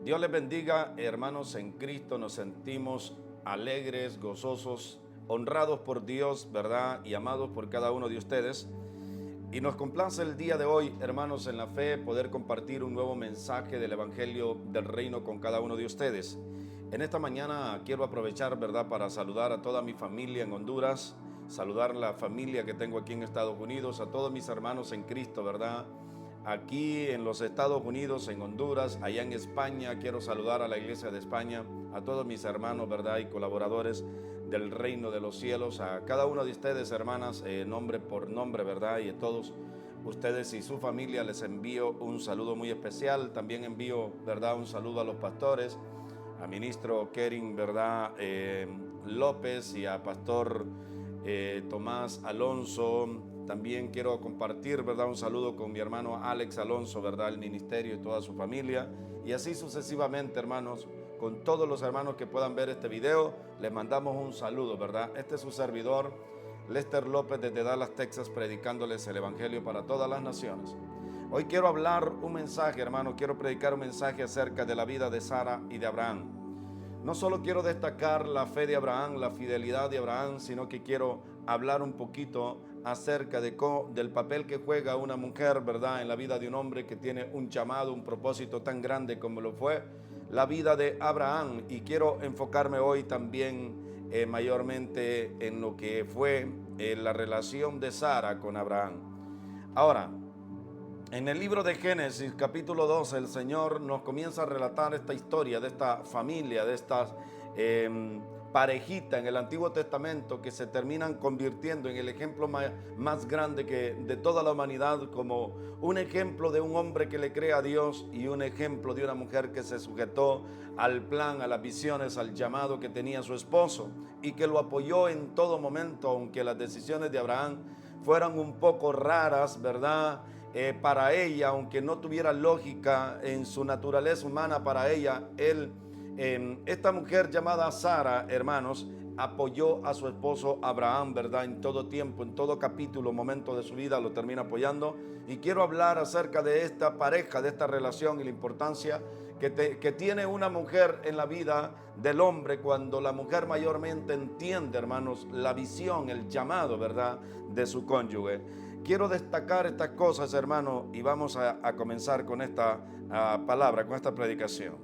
Dios les bendiga, hermanos en Cristo. Nos sentimos alegres, gozosos, honrados por Dios, ¿verdad? Y amados por cada uno de ustedes. Y nos complace el día de hoy, hermanos en la fe, poder compartir un nuevo mensaje del Evangelio del Reino con cada uno de ustedes. En esta mañana quiero aprovechar, ¿verdad?, para saludar a toda mi familia en Honduras, saludar a la familia que tengo aquí en Estados Unidos, a todos mis hermanos en Cristo, ¿verdad?, aquí en los Estados Unidos, en Honduras, allá en España. Quiero saludar a la Iglesia de España, a todos mis hermanos, ¿verdad?, y colaboradores del reino de los cielos, a cada una de ustedes, hermanas, nombre por nombre, ¿verdad?, y a todos ustedes y su familia les envío un saludo muy especial. También envío, ¿verdad?, un saludo a los pastores, a ministro Kering, ¿verdad?, López, y a pastor Tomás Alonso. También quiero compartir, ¿verdad?, un saludo con mi hermano Alex Alonso, ¿verdad?, el ministerio y toda su familia. Y así sucesivamente, hermanos, con todos los hermanos que puedan ver este video, les mandamos un saludo, ¿verdad? Este es su servidor, Lester López, desde Dallas, Texas, predicándoles el Evangelio para todas las naciones. Hoy quiero hablar un mensaje, hermano, quiero predicar un mensaje acerca de la vida de Sara y de Abraham. No solo quiero destacar la fe de Abraham, la fidelidad de Abraham, sino que quiero hablar un poquito acerca del papel que juega una mujer, ¿verdad?, en la vida de un hombre que tiene un llamado, un propósito tan grande como lo fue la vida de Abraham. Y quiero enfocarme hoy también mayormente en lo que fue la relación de Sara con Abraham. Ahora, en el libro de Génesis, capítulo 12, el Señor nos comienza a relatar esta historia de esta familia, de estas parejitas en el Antiguo Testamento que se terminan convirtiendo en el ejemplo más grande de toda la humanidad, como un ejemplo de un hombre que le cree a Dios y un ejemplo de una mujer que se sujetó al plan, a las visiones, al llamado que tenía su esposo y que lo apoyó en todo momento, aunque las decisiones de Abraham fueran un poco raras, ¿verdad?, para ella, aunque no tuviera lógica en su naturaleza humana para ella. Esta mujer llamada Sara, hermanos, apoyó a su esposo Abraham, ¿verdad?, en todo tiempo, en todo capítulo, momento de su vida lo termina apoyando. Y quiero hablar acerca de esta pareja, de esta relación y la importancia que tiene una mujer en la vida del hombre, cuando la mujer mayormente entiende, hermanos, la visión, el llamado, ¿verdad?, de su cónyuge. Quiero destacar estas cosas, hermano, y vamos a comenzar con esta palabra, con esta predicación.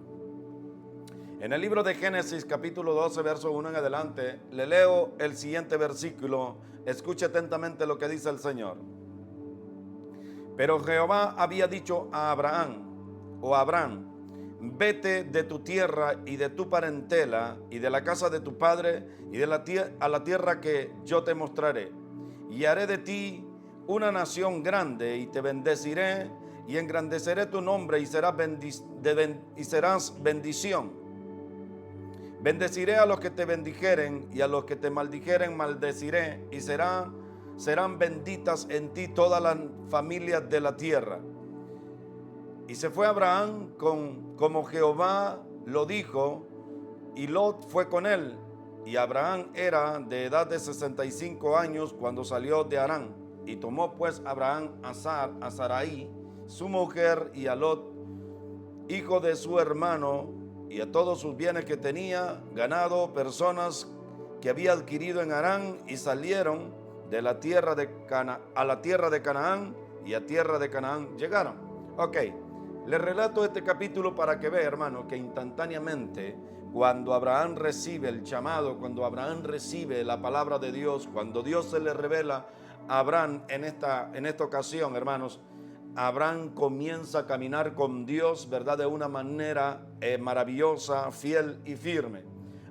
En el libro de Génesis, capítulo 12, verso 1 en adelante, le leo el siguiente versículo. Escuche atentamente lo que dice el Señor. Pero Jehová había dicho a Abraham, vete de tu tierra y de tu parentela y de la casa de tu padre y a la tierra que yo te mostraré, y haré de ti una nación grande, y te bendeciré y engrandeceré tu nombre, y serás bendición. Bendeciré a los que te bendijeren, y a los que te maldijeren maldeciré, y serán benditas en ti todas las familias de la tierra. Y se fue Abraham como Jehová lo dijo, y Lot fue con él. Y Abraham era de edad de 65 años cuando salió de Harán. Y tomó pues Abraham a Sarai, su mujer, y a Lot, hijo de su hermano, y a todos sus bienes que tenía, ganado, personas que había adquirido en Harán, y salieron de la tierra a la tierra de Canaán, y a tierra de Canaán llegaron. Ok, les relato este capítulo para que vea, hermano, que instantáneamente, cuando Abraham recibe el llamado, cuando Abraham recibe la palabra de Dios, cuando Dios se le revela a Abraham en esta ocasión, hermanos, Abraham comienza a caminar con Dios, ¿verdad?, de una manera maravillosa, fiel y firme.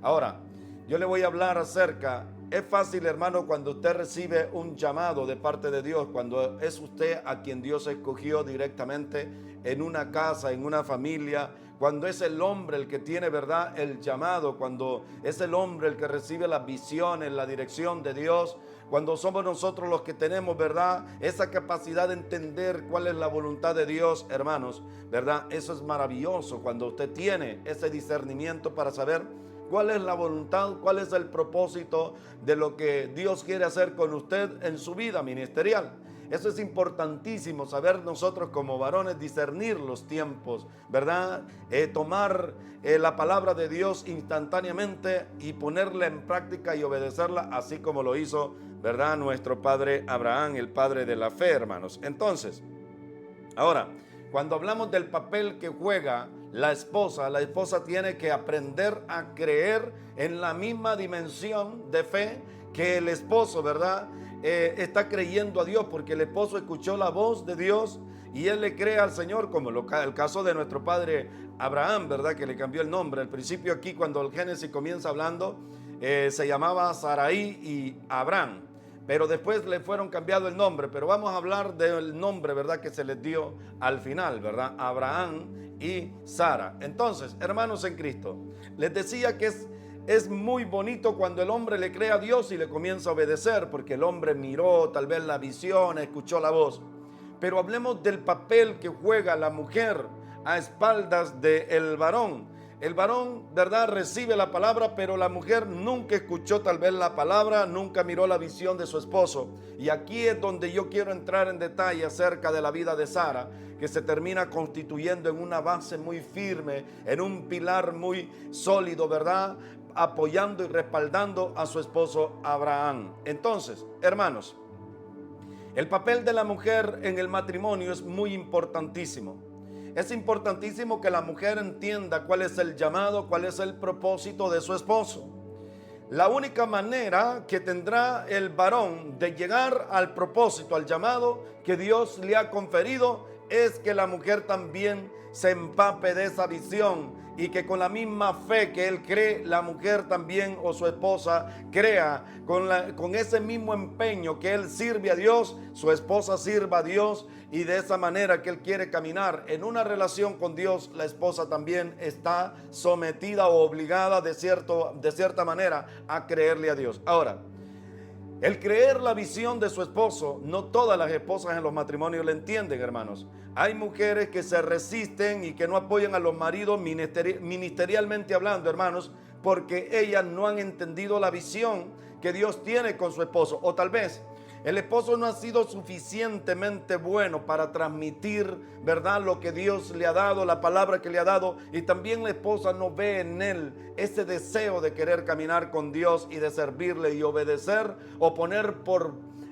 Ahora, yo le voy a hablar acerca. Es fácil, hermano, cuando usted recibe un llamado de parte de Dios, cuando es usted a quien Dios escogió directamente en una casa, en una familia, cuando es el hombre el que tiene, ¿verdad?, el llamado, cuando es el hombre el que recibe las visiones, la dirección de Dios, cuando somos nosotros los que tenemos, ¿verdad?, esa capacidad de entender cuál es la voluntad de Dios, hermanos, ¿verdad? Eso es maravilloso, cuando usted tiene ese discernimiento para saber cuál es la voluntad, cuál es el propósito de lo que Dios quiere hacer con usted en su vida ministerial. Eso es importantísimo, saber nosotros como varones discernir los tiempos, ¿verdad? Tomar la palabra de Dios instantáneamente y ponerla en práctica y obedecerla, así como lo hizo, ¿verdad?, nuestro padre Abraham, el padre de la fe, hermanos. Entonces, ahora, cuando hablamos del papel que juega la esposa tiene que aprender a creer en la misma dimensión de fe que el esposo, ¿verdad? Está creyendo a Dios, porque el esposo escuchó la voz de Dios y él le cree al Señor, como el caso de nuestro padre Abraham, ¿verdad?, que le cambió el nombre. Al principio, aquí cuando el Génesis comienza hablando, se llamaba Sarai y Abraham, pero después le fueron cambiado el nombre. Pero vamos a hablar del nombre, ¿verdad?, que se les dio al final, ¿verdad? Abraham y Sara. Entonces, hermanos en Cristo, les decía que es muy bonito cuando el hombre le cree a Dios y le comienza a obedecer, porque el hombre miró tal vez la visión, escuchó la voz. Pero hablemos del papel que juega la mujer a espaldas del varón. El varón, ¿verdad?, recibe la palabra, pero la mujer nunca escuchó tal vez la palabra, nunca miró la visión de su esposo. Y aquí es donde yo quiero entrar en detalle acerca de la vida de Sara, que se termina constituyendo en una base muy firme, en un pilar muy sólido, ¿verdad?, apoyando y respaldando a su esposo Abraham. Entonces, hermanos, el papel de la mujer en el matrimonio es muy importantísimo. Es importantísimo que la mujer entienda cuál es el llamado, cuál es el propósito de su esposo. La única manera que tendrá el varón de llegar al propósito, al llamado que Dios le ha conferido, es que la mujer también se empape de esa visión, y que con la misma fe que él cree, la mujer también, o su esposa, crea con ese mismo empeño que él sirve a Dios, su esposa sirva a Dios. Y de esa manera que él quiere caminar en una relación con Dios, la esposa también está sometida o obligada de cierta manera a creerle a Dios. Ahora, el creer la visión de su esposo, no todas las esposas en los matrimonios le entienden, hermanos. Hay mujeres que se resisten y que no apoyan a los maridos ministerialmente hablando, hermanos, porque ellas no han entendido la visión que Dios tiene con su esposo. O tal vez el esposo no ha sido suficientemente bueno para transmitir, ¿verdad?, lo que Dios le ha dado, la palabra que le ha dado. Y también la esposa no ve en él ese deseo de querer caminar con Dios y de servirle y obedecer, o poner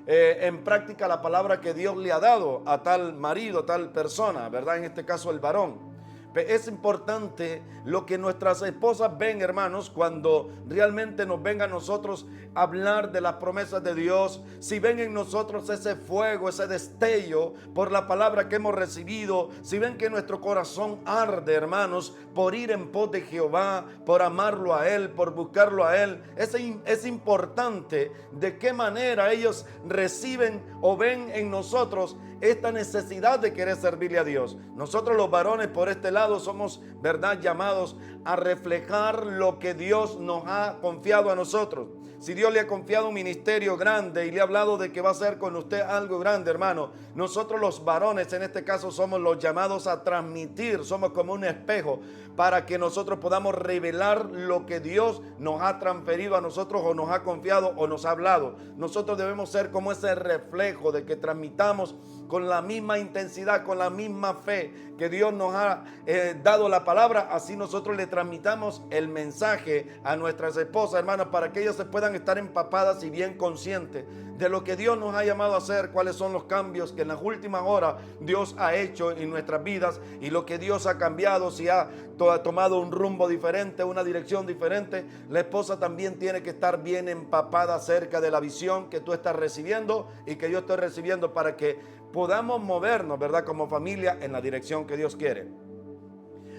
en práctica la palabra que Dios le ha dado a tal marido, a tal persona, ¿verdad? En este caso el varón. Es importante lo que nuestras esposas ven, hermanos, cuando realmente nos ven a nosotros hablar de las promesas de Dios. Si ven en nosotros ese fuego, ese destello por la palabra que hemos recibido, si ven que nuestro corazón arde, hermanos, por ir en pos de Jehová, por amarlo a Él, por buscarlo a Él, es importante de qué manera ellos reciben o ven en nosotros esta necesidad de querer servirle a Dios. Nosotros los varones por este lado somos, ¿verdad?, llamados a reflejar lo que Dios nos ha confiado a nosotros. Si Dios le ha confiado un ministerio grande y le ha hablado de que va a hacer con usted algo grande, hermano, nosotros los varones en este caso somos los llamados a transmitir, somos como un espejo para que nosotros podamos revelar lo que Dios nos ha transferido a nosotros, o nos ha confiado, o nos ha hablado. Nosotros debemos ser como ese reflejo de que transmitamos con la misma intensidad, con la misma fe que Dios nos ha dado la palabra. Así nosotros le transmitamos el mensaje a nuestras esposas, hermanas, para que ellas se puedan estar empapadas y bien conscientes de lo que Dios nos ha llamado a hacer, cuáles son los cambios que en las últimas horas Dios ha hecho en nuestras vidas, y lo que Dios ha cambiado, si ha tomado un rumbo diferente, una dirección diferente. La esposa también tiene que estar bien empapada acerca de la visión que tú estás recibiendo y que yo estoy recibiendo, para que podamos movernos, ¿verdad?, como familia en la dirección que Dios quiere.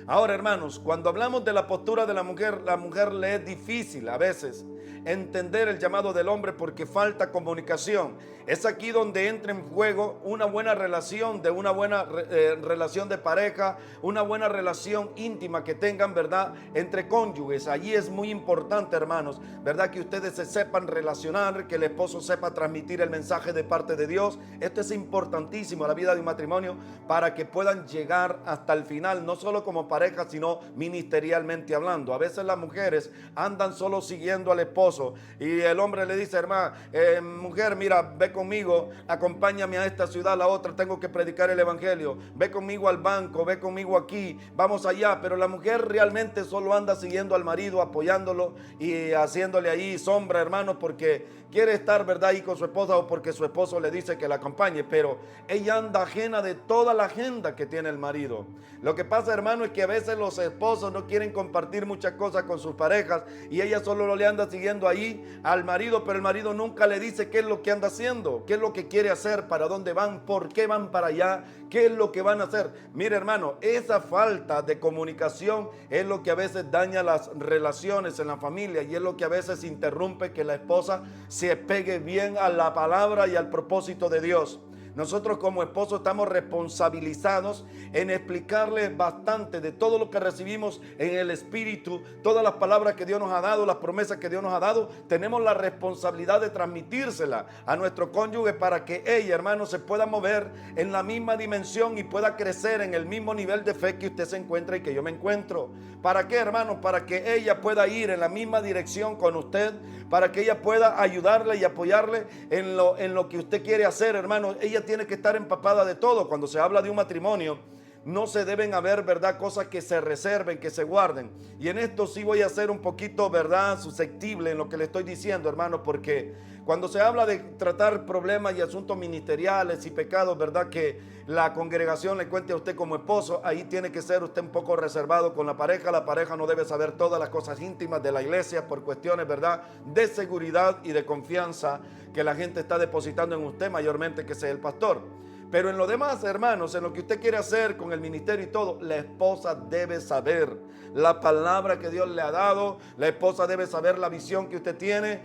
Ahora, hermanos, cuando hablamos de la postura de la mujer le es difícil a veces entender el llamado del hombre porque falta comunicación. Es aquí donde entra en juego una buena relación, de una buena relación de pareja, una buena relación íntima que tengan, ¿verdad?, entre cónyuges. Allí es muy importante, hermanos, ¿verdad?, que ustedes se sepan relacionar, que el esposo sepa transmitir el mensaje de parte de Dios. Esto es importantísimo en la vida de un matrimonio para que puedan llegar hasta el final, no solo como pareja, sino ministerialmente hablando. A veces las mujeres andan solo siguiendo al esposo, esposo. Y el hombre le dice, hermana, mujer, mira, ve conmigo, acompáñame a esta ciudad, a la otra, tengo que predicar el evangelio. Ve conmigo al banco, ve conmigo aquí, vamos allá. Pero la mujer realmente solo anda siguiendo al marido, apoyándolo y haciéndole ahí sombra, hermano, porque quiere estar, ¿verdad?, ahí con su esposa, o porque su esposo le dice que la acompañe, pero ella anda ajena de toda la agenda que tiene el marido. Lo que pasa, hermano, es que a veces los esposos no quieren compartir muchas cosas con sus parejas y ella solo le anda siguiendo ahí al marido, pero el marido nunca le dice qué es lo que anda haciendo, qué es lo que quiere hacer, para dónde van, por qué van para allá, qué es lo que van a hacer. Mire, hermano, esa falta de comunicación es lo que a veces daña las relaciones en la familia y es lo que a veces interrumpe que la esposa se pegue bien a la palabra y al propósito de Dios. Nosotros como esposos estamos responsabilizados en explicarles bastante de todo lo que recibimos en el Espíritu, todas las palabras que Dios nos ha dado, las promesas que Dios nos ha dado. Tenemos la responsabilidad de transmitírsela a nuestro cónyuge para que ella, hermano, se pueda mover en la misma dimensión y pueda crecer en el mismo nivel de fe que usted se encuentra y que yo me encuentro. ¿Para qué, hermano? Para que ella pueda ir en la misma dirección con usted, para que ella pueda ayudarle y apoyarle en lo que usted quiere hacer, hermano. Ella tiene que estar empapada de todo. Cuando se habla de un matrimonio, no se deben haber, ¿verdad?, cosas que se reserven, que se guarden. Y en esto sí voy a ser un poquito, ¿verdad?, susceptible en lo que le estoy diciendo, hermano, porque cuando se habla de tratar problemas y asuntos ministeriales y pecados, ¿verdad?, que la congregación le cuente a usted como esposo, ahí tiene que ser usted un poco reservado con la pareja. La pareja no debe saber todas las cosas íntimas de la iglesia por cuestiones, ¿verdad?, de seguridad y de confianza que la gente está depositando en usted, mayormente que sea el pastor. Pero en lo demás, hermanos, en lo que usted quiere hacer con el ministerio y todo, la esposa debe saber la palabra que Dios le ha dado. La esposa debe saber la visión que usted tiene,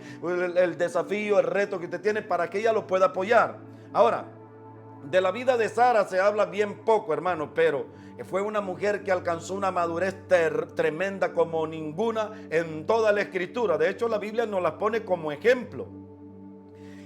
el desafío, el reto que usted tiene, para que ella lo pueda apoyar. Ahora, de la vida de Sara se habla bien poco, hermano, pero fue una mujer que alcanzó una madurez tremenda como ninguna en toda la Escritura. De hecho, la Biblia nos la pone como ejemplo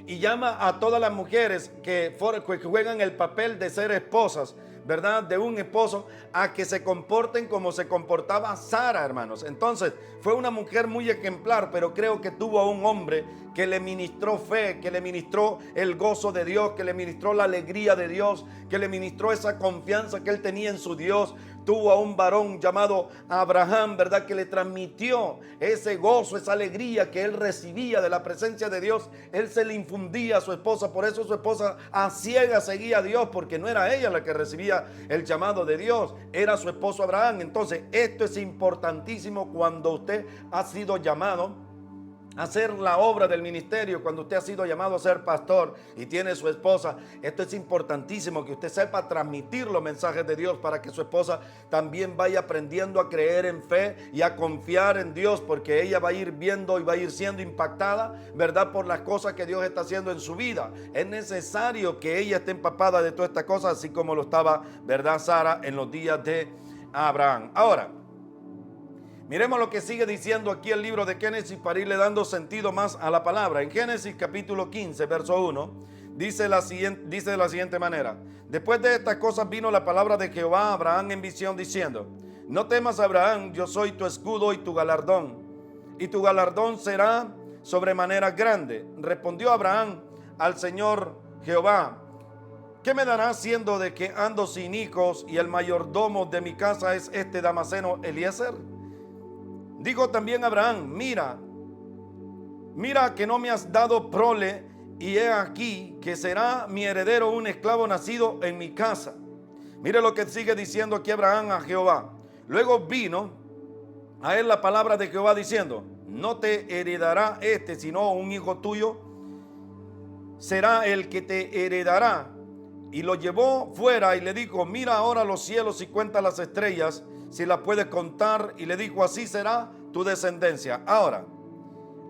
y llama a todas las mujeres que juegan el papel de ser esposas, ¿verdad?, de un esposo, a que se comporten como se comportaba Sara, hermanos. Entonces, fue una mujer muy ejemplar, pero creo que tuvo a un hombre que le ministró fe, que le ministró el gozo de Dios, que le ministró la alegría de Dios, que le ministró esa confianza que él tenía en su Dios. Tuvo a un varón llamado Abraham, ¿verdad?, que le transmitió ese gozo, esa alegría que él recibía de la presencia de Dios. Él se le infundía a su esposa. Por eso su esposa a ciegas seguía a Dios, porque no era ella la que recibía el llamado de Dios, era su esposo Abraham. Entonces, esto es importantísimo cuando usted ha sido llamado hacer la obra del ministerio, cuando usted ha sido llamado a ser pastor y tiene su esposa. Esto es importantísimo, que usted sepa transmitir los mensajes de Dios para que su esposa también vaya aprendiendo a creer en fe y a confiar en Dios, porque ella va a ir viendo y va a ir siendo impactada, ¿verdad?, por las cosas que Dios está haciendo en su vida. Es necesario que ella esté empapada de todas estas cosas, así como lo estaba, ¿verdad?, Sara en los días de Abraham. Ahora, miremos lo que sigue diciendo aquí el libro de Génesis para irle dando sentido más a la palabra. En Génesis capítulo 15, verso 1, dice de la siguiente manera: después de estas cosas vino la palabra de Jehová a Abraham en visión diciendo: no temas, Abraham, yo soy tu escudo y tu galardón será sobremanera grande. Respondió Abraham al Señor Jehová: ¿qué me darás siendo de que ando sin hijos y el mayordomo de mi casa es este Damaseno Eliezer? Digo también Abraham: mira que no me has dado prole, y he aquí que será mi heredero un esclavo nacido en mi casa. Mire lo que sigue diciendo aquí Abraham a Jehová. Luego vino a él la palabra de Jehová diciendo: no te heredará sino un hijo tuyo será el que te heredará. Y lo llevó fuera y le dijo: mira ahora los cielos y cuenta las estrellas, si las puedes contar. Y le dijo: así será tu descendencia. Ahora,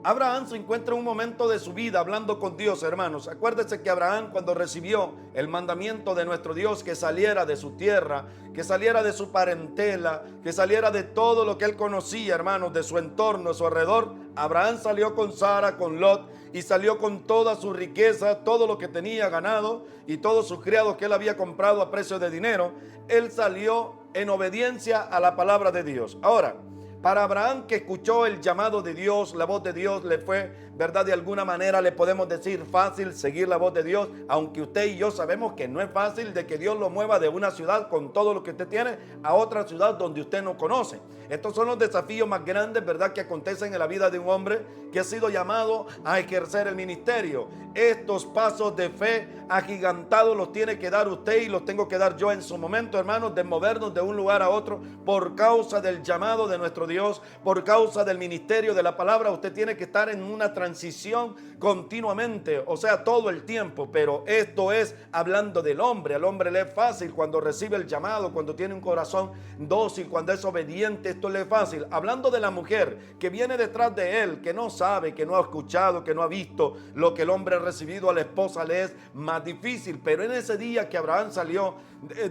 Abraham se encuentra en un momento de su vida hablando con Dios, hermanos. Acuérdense que Abraham, cuando recibió el mandamiento de nuestro Dios, que saliera de su tierra, que saliera de su parentela, que saliera de todo lo que él conocía, hermanos, de su entorno, de su alrededor, Abraham salió con Sara, con Lot, y salió con toda su riqueza, todo lo que tenía ganado y todos sus criados que él había comprado a precio de dinero. Él salió en obediencia a la palabra de Dios. Ahora, Para Abraham, que escuchó el llamado de Dios, la voz de Dios, le fue, ¿verdad? De alguna manera le podemos decir fácil seguir la voz de Dios, aunque usted y yo sabemos que no es fácil de que Dios lo mueva de una ciudad con todo lo que usted tiene a otra ciudad donde usted no conoce. Estos son los desafíos más grandes, ¿verdad?, que acontecen en la vida de un hombre que ha sido llamado a ejercer el ministerio. Estos pasos de fe agigantados los tiene que dar usted y los tengo que dar yo en su momento, hermanos, de movernos de un lugar a otro por causa del llamado de nuestro Dios, por causa del ministerio de la palabra. Usted tiene que estar en una transición continuamente, o sea, todo el tiempo. Pero esto es hablando del hombre. Al hombre le es fácil cuando recibe el llamado, cuando tiene un corazón dócil, cuando es obediente, esto le es fácil. Hablando de la mujer que viene detrás de él, que no sabe, que no ha escuchado, que no ha visto lo que el hombre ha recibido, a la esposa le es más difícil. Pero en ese día que Abraham salió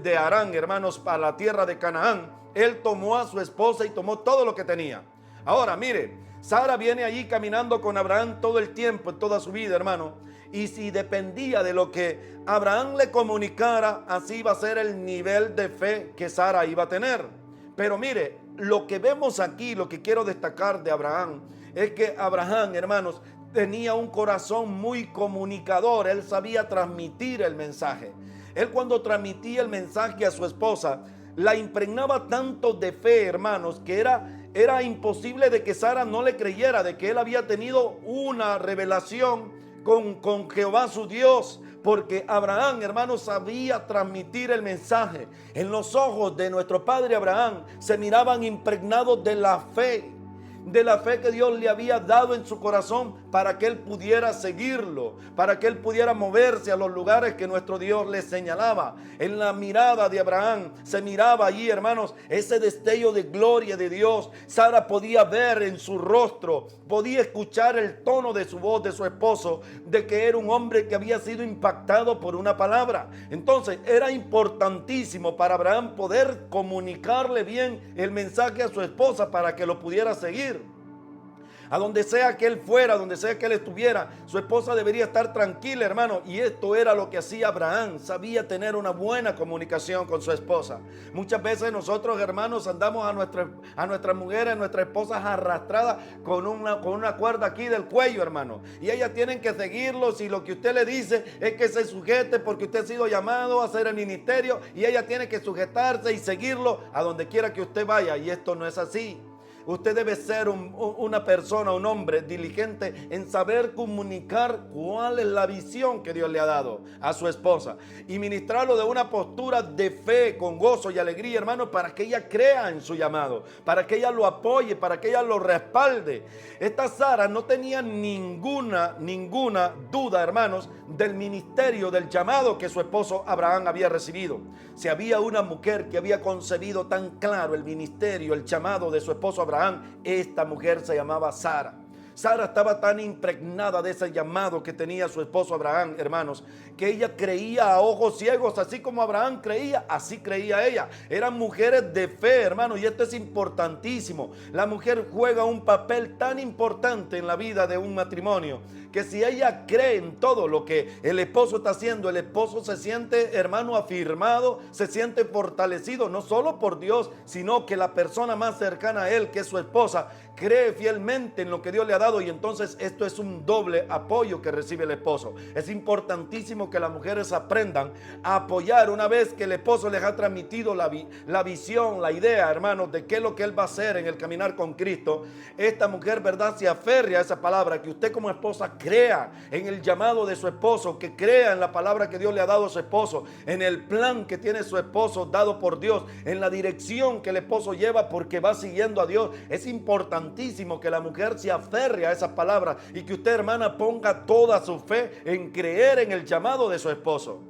de Harán, hermanos, a la tierra de Canaán, él tomó a su esposa y tomó todo lo que tenía. Ahora, mire, Sara viene allí caminando con Abraham todo el tiempo, en toda su vida, hermano. Y si dependía de lo que Abraham le comunicara, así iba a ser el nivel de fe que Sara iba a tener. Pero mire, lo que vemos aquí, lo que quiero destacar de Abraham, es que Abraham, hermanos, tenía un corazón muy comunicador. Él sabía transmitir el mensaje. Él, cuando transmitía el mensaje a su esposa, la impregnaba tanto de fe, hermanos, que era imposible de que Sara no le creyera de que él había tenido una revelación con Jehová su Dios. Porque Abraham, hermanos, sabía transmitir el mensaje. En los ojos de nuestro padre Abraham se miraban impregnados de la fe que Dios le había dado en su corazón para que él pudiera seguirlo, para que él pudiera moverse a los lugares que nuestro Dios le señalaba. En la mirada de Abraham se miraba allí, hermanos, ese destello de gloria de Dios. Sara podía ver en su rostro, podía escuchar el tono de su voz, de su esposo, de que era un hombre que había sido impactado por una palabra. Entonces era importantísimo para Abraham poder comunicarle bien el mensaje a su esposa para que lo pudiera seguir. A donde sea que él fuera, donde sea que él estuviera, su esposa debería estar tranquila, hermano. Y esto era lo que hacía Abraham. Sabía tener una buena comunicación con su esposa. Muchas veces nosotros, hermanos, andamos a nuestras mujeres, a nuestras esposas arrastradas con una cuerda aquí del cuello, hermano. Y ellas tienen que seguirlos, y lo que usted le dice es que se sujete porque usted ha sido llamado a hacer el ministerio, y ella tiene que sujetarse y seguirlo a donde quiera que usted vaya. Y esto no es así. Usted debe ser una persona, un hombre diligente en saber comunicar cuál es la visión que Dios le ha dado a su esposa y ministrarlo de una postura de fe, con gozo y alegría, hermano, para que ella crea en su llamado, para que ella lo apoye, para que ella lo respalde. Esta Sara no tenía ninguna duda, hermanos, del ministerio, del llamado que su esposo Abraham había recibido. Si había una mujer que había concebido tan claro el ministerio, el llamado de su esposo Abraham, esta mujer se llamaba Sara. Sara estaba tan impregnada de ese llamado que tenía su esposo Abraham, hermanos, que ella creía a ojos ciegos. Así como Abraham creía, así creía ella. Eran mujeres de fe, hermanos, y esto es importantísimo. La mujer juega un papel tan importante en la vida de un matrimonio, que si ella cree en todo lo que el esposo está haciendo, el esposo se siente, hermano, afirmado, se siente fortalecido, no solo por Dios, sino que la persona más cercana a él, que es su esposa, cree fielmente en lo que Dios le ha dado. Y entonces esto es un doble apoyo que recibe el esposo. Es importantísimo que las mujeres aprendan a apoyar una vez que el esposo les ha transmitido la visión, la idea, hermanos, de qué es lo que él va a hacer en el caminar con Cristo. Esta mujer, verdad, se aferre a esa palabra, que usted como esposa crea en el llamado de su esposo, que crea en la palabra que Dios le ha dado a su esposo, en el plan que tiene su esposo dado por Dios, en la dirección que el esposo lleva porque va siguiendo a Dios. Es importantísimo que la mujer se aferre a esas palabras y que usted, hermana, ponga toda su fe en creer en el llamado de su esposo.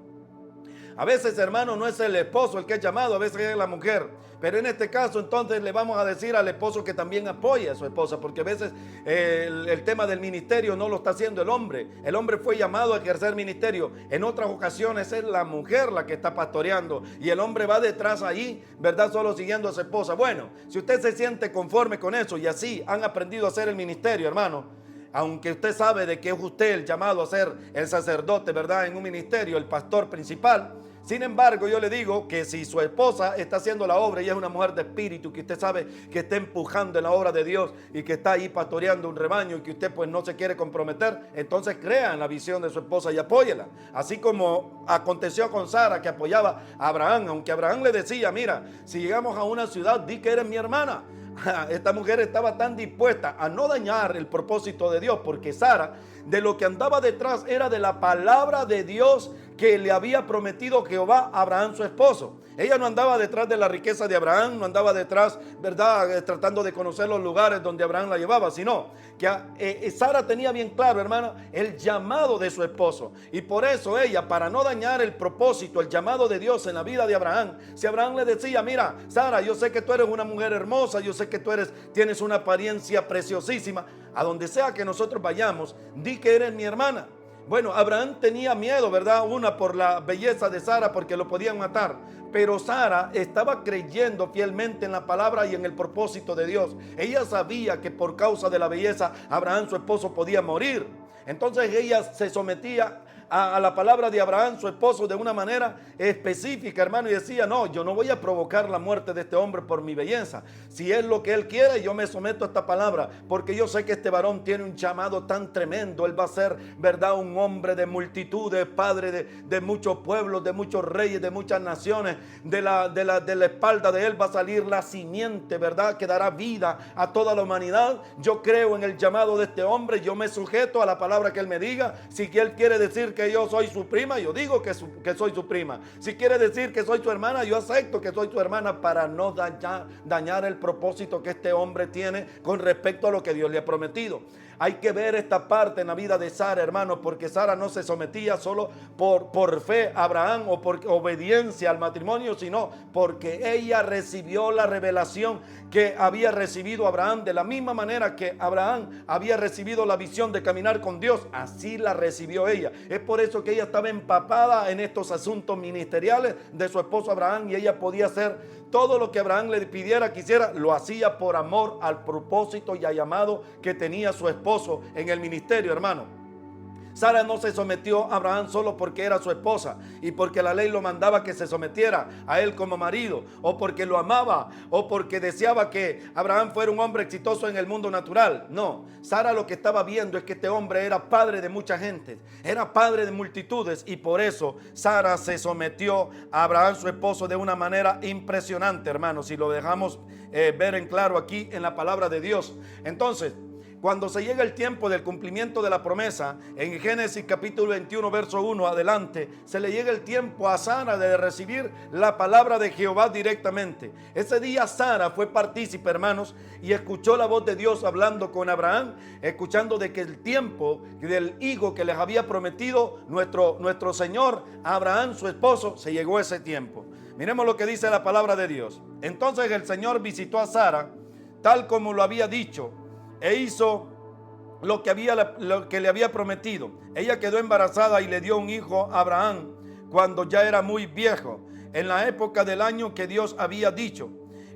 A veces, hermano, no es el esposo el que es llamado, a veces es la mujer. Pero en este caso, entonces, le vamos a decir al esposo que también apoye a su esposa, porque a veces el tema del ministerio no lo está haciendo el hombre. El hombre fue llamado a ejercer ministerio. En otras ocasiones es la mujer la que está pastoreando y el hombre va detrás ahí, ¿verdad? Solo siguiendo a su esposa. Bueno, si usted se siente conforme con eso y así han aprendido a hacer el ministerio, hermano, aunque usted sabe de que es usted el llamado a ser el sacerdote, ¿verdad? En un ministerio, el pastor principal. Sin embargo, yo le digo que si su esposa está haciendo la obra y es una mujer de espíritu, que usted sabe que está empujando en la obra de Dios y que está ahí pastoreando un rebaño y que usted pues no se quiere comprometer, entonces crea en la visión de su esposa y apóyela. Así como aconteció con Sara, que apoyaba a Abraham, aunque Abraham le decía, mira, si llegamos a una ciudad, di que eres mi hermana. Esta mujer estaba tan dispuesta a no dañar el propósito de Dios, porque Sara de lo que andaba detrás era de la palabra de Dios que le había prometido Jehová a Abraham su esposo. Ella no andaba detrás de la riqueza de Abraham, no andaba detrás, ¿verdad?, tratando de conocer los lugares donde Abraham la llevaba, sino que Sara tenía bien claro, hermano, el llamado de su esposo. Y por eso ella, para no dañar el propósito, el llamado de Dios en la vida de Abraham, si Abraham le decía, mira, Sara, yo sé que tú eres una mujer hermosa, yo sé que tú tienes una apariencia preciosísima, a donde sea que nosotros vayamos, di que eres mi hermana. Bueno, Abraham tenía miedo, ¿verdad? Una, por la belleza de Sara, porque lo podían matar. Pero Sara estaba creyendo fielmente en la palabra y en el propósito de Dios. Ella sabía que por causa de la belleza, Abraham, su esposo, podía morir. Entonces ella se sometía a la palabra de Abraham, su esposo, de una manera específica, hermano, y decía, no, yo no voy a provocar la muerte de este hombre por mi belleza. Si es lo que él quiere, yo me someto a esta palabra, porque yo sé que este varón tiene un llamado tan tremendo. Él va a ser, verdad, un hombre de multitudes, padre de muchos pueblos, de muchos reyes, de muchas naciones. De la espalda de él va a salir la simiente, verdad, que dará vida a toda la humanidad. Yo creo en el llamado de este hombre, yo me sujeto a la palabra que él me diga. Si él quiere decir que yo soy su prima, yo digo que soy su prima. Si quiere decir que soy su hermana, yo acepto que soy su hermana, para no dañar el propósito que este hombre tiene con respecto a lo que Dios le ha prometido. Hay que ver esta parte en la vida de Sara, hermanos, porque Sara no se sometía solo por fe a Abraham o por obediencia al matrimonio, sino porque ella recibió la revelación que había recibido Abraham. De la misma manera que Abraham había recibido la visión de caminar con Dios, así la recibió ella. Es por eso que ella estaba empapada en estos asuntos ministeriales de su esposo Abraham, y ella podía hacer todo lo que Abraham le pidiera, quisiera, lo hacía por amor al propósito y al llamado que tenía su esposo en el ministerio, hermano. Sara no se sometió a Abraham solo porque era su esposa y porque la ley lo mandaba que se sometiera a él como marido, o porque lo amaba, o porque deseaba que Abraham fuera un hombre exitoso en el mundo natural. No, Sara lo que estaba viendo es que este hombre era padre de mucha gente, era padre de multitudes, y por eso Sara se sometió a Abraham, su esposo, de una manera impresionante, hermanos, si lo dejamos ver en claro aquí en la palabra de Dios. Entonces, cuando se llega el tiempo del cumplimiento de la promesa, en Génesis capítulo 21, verso 1 adelante, se le llega el tiempo a Sara de recibir la palabra de Jehová directamente. Ese día Sara fue partícipe, hermanos, y escuchó la voz de Dios hablando con Abraham, escuchando de que el tiempo del hijo que les había prometido nuestro Señor a Abraham, su esposo, se llegó ese tiempo. Miremos lo que dice la palabra de Dios. Entonces el Señor visitó a Sara, tal como lo había dicho, e hizo lo que le había prometido. Ella quedó embarazada y le dio un hijo a Abraham cuando ya era muy viejo, en la época del año que Dios había dicho.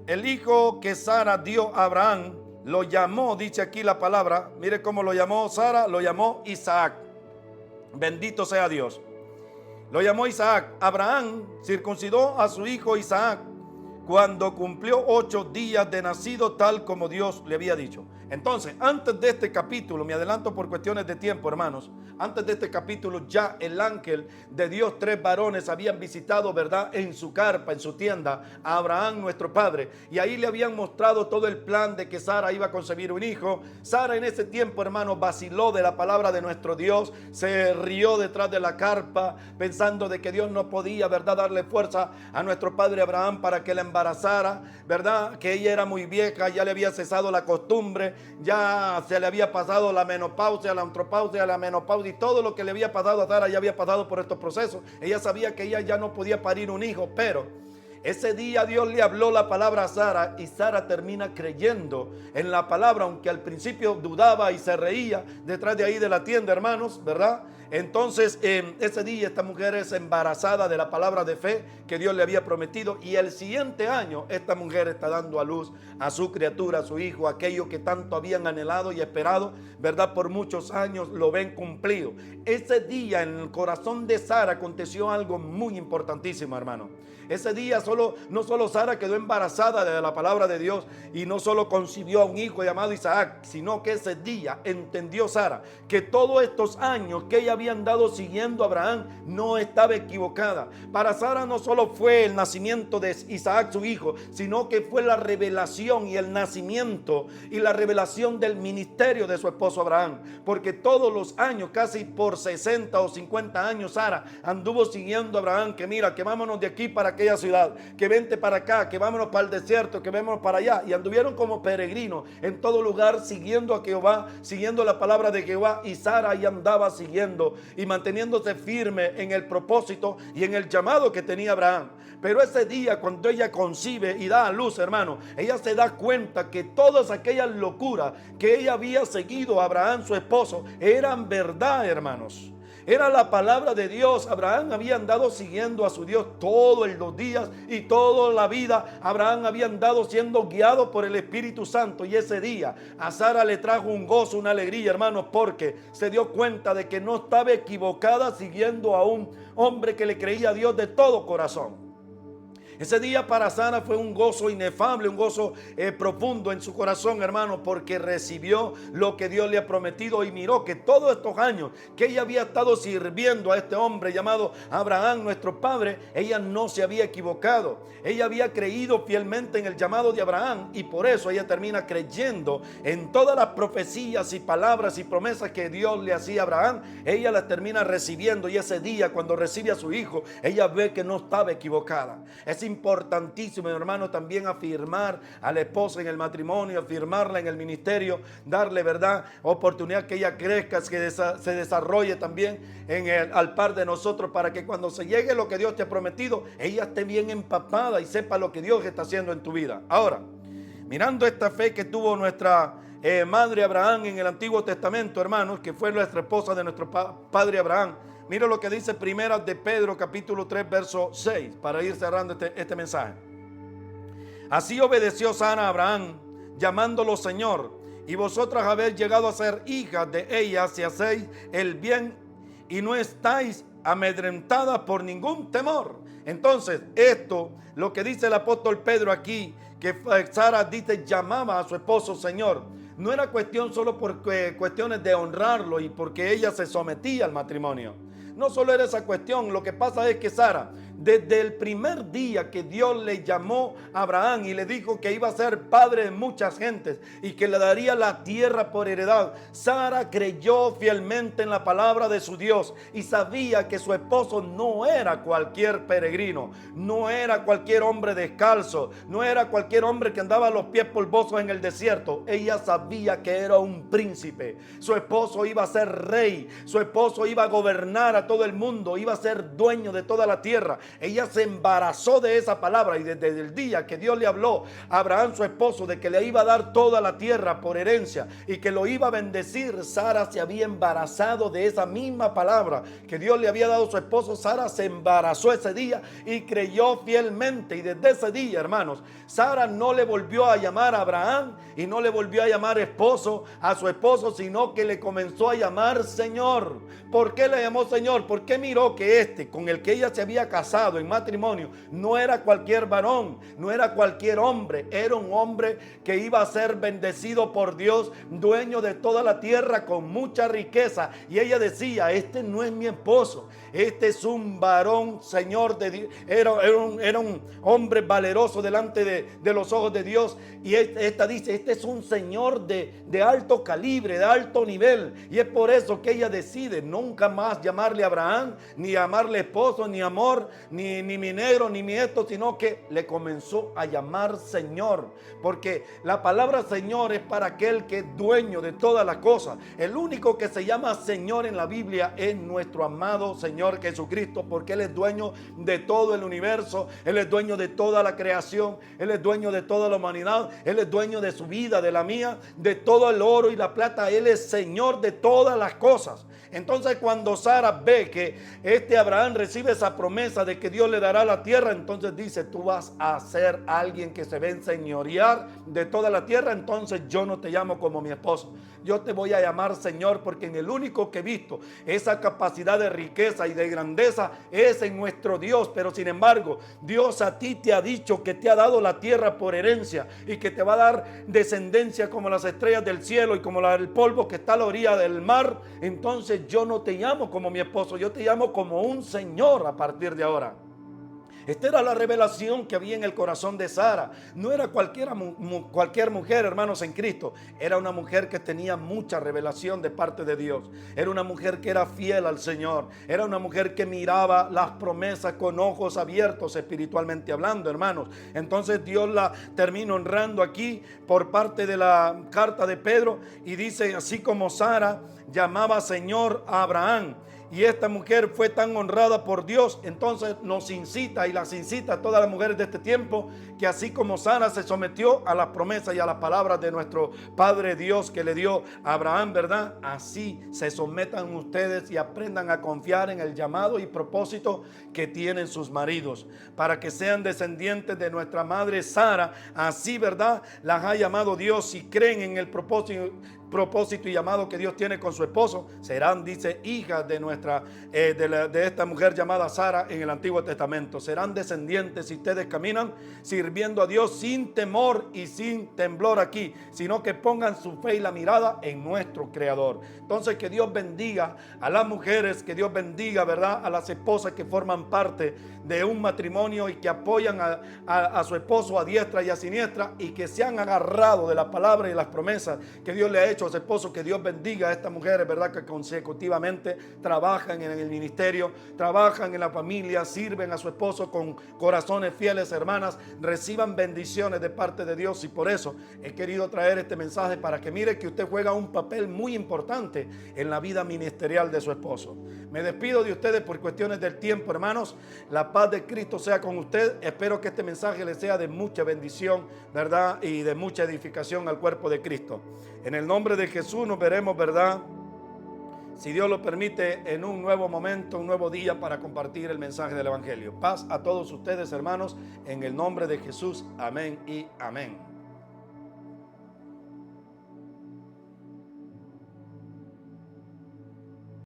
El hijo que Sara dio a Abraham lo llamó, dice aquí la palabra, mire cómo lo llamó Sara, lo llamó Isaac. Bendito sea Dios. Lo llamó Isaac. Abraham circuncidó a su hijo Isaac cuando cumplió 8 días de nacido, tal como Dios le había dicho. Entonces, antes de este capítulo, me adelanto por cuestiones de tiempo, hermanos, antes de este capítulo ya el ángel de Dios, 3 varones habían visitado, ¿verdad?, en su carpa, en su tienda, a Abraham, nuestro padre, y ahí le habían mostrado todo el plan de que Sara iba a concebir un hijo. Sara en ese tiempo, hermanos, vaciló de la palabra de nuestro Dios, se rió detrás de la carpa, pensando de que Dios no podía, ¿verdad?, darle fuerza a nuestro padre Abraham para que la embarazara, ¿verdad?, que ella era muy vieja, ya le había cesado la costumbre, ya se le había pasado la menopausia, la antropausia, la menopausia, y todo lo que le había pasado a Sara ya había pasado por estos procesos. Ella sabía que ella ya no podía parir un hijo, pero ese día Dios le habló la palabra a Sara, y Sara termina creyendo en la palabra, aunque al principio dudaba y se reía detrás de ahí de la tienda, hermanos, ¿verdad? Entonces, ese día esta mujer es embarazada de la palabra de fe que Dios le había prometido, y el siguiente año esta mujer está dando a luz a su criatura, a su hijo, aquello que tanto habían anhelado y esperado, ¿verdad? Por muchos años lo ven cumplido. Ese día en el corazón de Sara aconteció algo muy importantísimo, hermano. Ese día no solo Sara quedó embarazada de la palabra de Dios y no solo concibió a un hijo llamado Isaac, sino que ese día entendió Sara que todos estos años que ella había andado siguiendo a Abraham no estaba equivocada. Para Sara no solo fue el nacimiento de Isaac su hijo, sino que fue la revelación y el nacimiento y la revelación del ministerio de su esposo Abraham, porque todos los años, casi por 60 o 50 años, Sara anduvo siguiendo a Abraham, que mira, que vámonos de aquí para aquella ciudad, que vente para acá, que vámonos para el desierto, que vámonos para allá, y anduvieron como peregrinos en todo lugar siguiendo a Jehová, siguiendo la palabra de Jehová, y Sara ahí andaba siguiendo y manteniéndose firme en el propósito y en el llamado que tenía Abraham. Pero ese día, cuando ella concibe y da a luz, hermano, ella se da cuenta que todas aquellas locuras que ella había seguido a Abraham, su esposo, eran verdad, hermanos. Era la palabra de Dios. Abraham había andado siguiendo a su Dios todos los días y toda la vida. Abraham había andado siendo guiado por el Espíritu Santo, y ese día a Sara le trajo un gozo, una alegría, hermanos, porque se dio cuenta de que no estaba equivocada siguiendo a un hombre que le creía a Dios de todo corazón. Ese día para Sara fue un gozo inefable, un gozo profundo en su corazón, hermano, porque recibió lo que Dios le ha prometido y miró que todos estos años que ella había estado sirviendo a este hombre llamado Abraham, nuestro padre, ella no se había equivocado. Ella había creído fielmente en el llamado de Abraham, y por eso ella termina creyendo en todas las profecías y palabras y promesas que Dios le hacía a Abraham. Ella las termina recibiendo, y ese día cuando recibe a su hijo, ella ve que no estaba equivocada. Es importantísimo, hermano, también afirmar a la esposa en el matrimonio, afirmarla en el ministerio, darle, verdad, oportunidad que ella crezca, que se desarrolle también al par de nosotros, para que cuando se llegue lo que Dios te ha prometido, ella esté bien empapada y sepa lo que Dios está haciendo en tu vida. Ahora, mirando esta fe que tuvo nuestra madre Abraham en el Antiguo Testamento, hermanos, que fue nuestra esposa de nuestro padre Abraham, mira lo que dice Primera de Pedro capítulo 3 verso 6, para ir cerrando este mensaje. Así obedeció Sara a Abraham, llamándolo Señor, y vosotras habéis llegado a ser hijas de ella si hacéis el bien y no estáis amedrentadas por ningún temor. Entonces, esto, lo que dice el apóstol Pedro aquí, que Sara dice, llamaba a su esposo Señor, no era cuestión solo por cuestiones de honrarlo y porque ella se sometía al matrimonio. No solo era esa cuestión, lo que pasa es que Sara, desde el primer día que Dios le llamó a Abraham y le dijo que iba a ser padre de muchas gentes y que le daría la tierra por heredad, Sara creyó fielmente en la palabra de su Dios y sabía que su esposo no era cualquier peregrino, no era cualquier hombre descalzo, no era cualquier hombre que andaba a los pies polvosos en el desierto. Ella sabía que era un príncipe. Su esposo iba a ser rey, su esposo iba a gobernar a todo el mundo, iba a ser dueño de toda la tierra. Ella se embarazó de esa palabra, y desde el día que Dios le habló a Abraham, su esposo, de que le iba a dar toda la tierra por herencia y que lo iba a bendecir, Sara se había embarazado de esa misma palabra que Dios le había dado a su esposo. Sara se embarazó ese día y creyó fielmente, y desde ese día, hermanos, Sara no le volvió a llamar a Abraham y no le volvió a llamar esposo a su esposo, sino que le comenzó a llamar Señor. ¿Por qué le llamó Señor? Porque miró que con el que ella se había casado en matrimonio no era cualquier varón, no era cualquier hombre, era un hombre que iba a ser bendecido por Dios, dueño de toda la tierra con mucha riqueza. Y ella decía, este no es mi esposo, este es un varón, Señor de Dios, era un hombre valeroso delante de los ojos de Dios. Y esta dice, este es un señor de alto calibre, de alto nivel. Y es por eso que ella decide nunca más llamarle Abraham, ni llamarle esposo, ni amor, ni mi negro, ni mi esto, sino que le comenzó a llamar Señor, porque la palabra Señor es para aquel que es dueño de todas las cosas. El único que se llama Señor en la Biblia es nuestro amado Señor Jesucristo, porque Él es dueño de todo el universo, Él es dueño de toda la creación, Él es dueño de toda la humanidad, Él es dueño de su vida, de la mía, de todo el oro y la plata. Él es Señor de todas las cosas. Entonces cuando Sara ve que Abraham recibe esa promesa de que Dios le dará la tierra, entonces dice: tú vas a ser alguien que se va a enseñorear de toda la tierra, entonces yo no te llamo como mi esposo, yo te voy a llamar Señor, porque en el único que he visto esa capacidad de riqueza y de grandeza es en nuestro Dios. Pero sin embargo, Dios a ti te ha dicho que te ha dado la tierra por herencia y que te va a dar descendencia como las estrellas del cielo y como el polvo que está a la orilla del mar. Entonces yo no te llamo como mi esposo, yo te llamo como un Señor a partir de ahora. Esta era la revelación que había en el corazón de Sara. No era cualquier mujer, hermanos, en Cristo. Era una mujer que tenía mucha revelación de parte de Dios. Era una mujer que era fiel al Señor. Era una mujer que miraba las promesas con ojos abiertos, espiritualmente hablando, hermanos. Entonces Dios la termina honrando aquí por parte de la carta de Pedro, y dice: así como Sara llamaba Señor a Abraham, y esta mujer fue tan honrada por Dios, entonces nos incita y las incita a todas las mujeres de este tiempo, que así como Sara se sometió a las promesas y a las palabras de nuestro Padre Dios que le dio a Abraham, ¿verdad? Así se sometan ustedes y aprendan a confiar en el llamado y propósito que tienen sus maridos, para que sean descendientes de nuestra madre Sara. Así, ¿verdad?, las ha llamado Dios, y creen en el propósito y llamado que Dios tiene con su esposo. Serán, dice, hijas de de esta mujer llamada Sara en el Antiguo Testamento. Serán descendientes si ustedes caminan sirviendo a Dios sin temor y sin temblor aquí, sino que pongan su fe y la mirada en nuestro Creador. Entonces, que Dios bendiga a las mujeres, que Dios bendiga, ¿verdad?, a las esposas que forman parte de un matrimonio y que apoyan a su esposo a diestra y a siniestra, y que se han agarrado de la palabra y las promesas que Dios le ha hecho a su esposo. Que Dios bendiga a estas mujeres, ¿verdad?, que consecutivamente trabajan en el ministerio, trabajan en la familia, sirven a su esposo con corazones fieles. Hermanas, reciban bendiciones de parte de Dios, y por eso he querido traer este mensaje, para que mire que usted juega un papel muy importante en la vida ministerial de su esposo. Me despido de ustedes por cuestiones del tiempo, hermanos. La paz de Cristo sea con usted. Espero que este mensaje les sea de mucha bendición, ¿verdad?, y de mucha edificación al cuerpo de Cristo. En el nombre de Jesús nos veremos, ¿verdad?, si Dios lo permite, en un nuevo momento, un nuevo día, para compartir el mensaje del Evangelio. Paz a todos ustedes, hermanos, en el nombre de Jesús. Amén y amén.